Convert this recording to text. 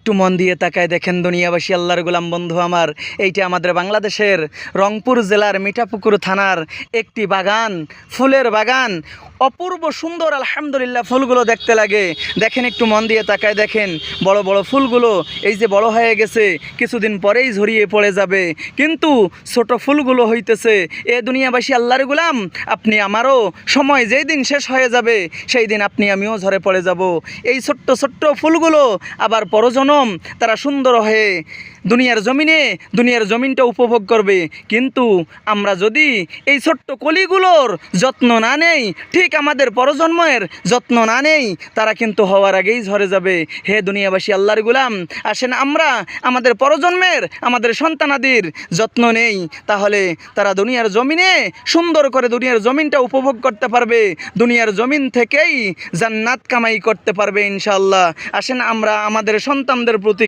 একটু মন দিয়ে তাকায় দেখেন দুনিয়াবাসী, আল্লাহর গোলাম বন্ধু আমার, এইটা আমাদের বাংলাদেশের রংপুর জেলার মিঠাপুকুর থানার একটি বাগান, ফুলের বাগান। অপূর্ব সুন্দর আলহামদুলিল্লাহ ফুলগুলো দেখতে লাগে। দেখেন একটু মন দিয়ে তাকায় দেখেন, বড় বড় ফুলগুলো এই যে বড় হয়ে গেছে, কিছুদিন পরেই ঝরিয়ে পড়ে যাবে, কিন্তু ছোট ফুলগুলো হইতেছে। এ দুনিয়াবাসী আল্লাহর গোলাম, আপনি আমারও সময় যেই দিন শেষ হয়ে যাবে সেই দিন আপনি আমিও ঝরে পড়ে যাব। এই ছোট্ট ছোট্ট ফুলগুলো আবার পরজনম তারা সুন্দর হয়ে দুনিয়ার জমিনটা উপভোগ করবে। কিন্তু আমরা যদি এই ছোট্ট কলিগুলোর যত্ন না নেই, ঠিক আমাদের পরজন্মের যত্ন না নেই, তারা কিন্তু হওয়ার আগেই ঝরে যাবে। হে দুনিয়াবাসী আল্লাহর গোলাম, আসেন আমরা আমাদের পরজন্মের, আমাদের সন্তানাদির যত্ন নেই, তাহলে তারা দুনিয়ার জমিনে সুন্দর করে দুনিয়ার জমিনটা উপভোগ করতে পারবে, দুনিয়ার জমিন থেকেই জান্নাত কামাই করতে পারবে ইনশাআল্লাহ। আসেন আমরা আমাদের সন্তানদের প্রতি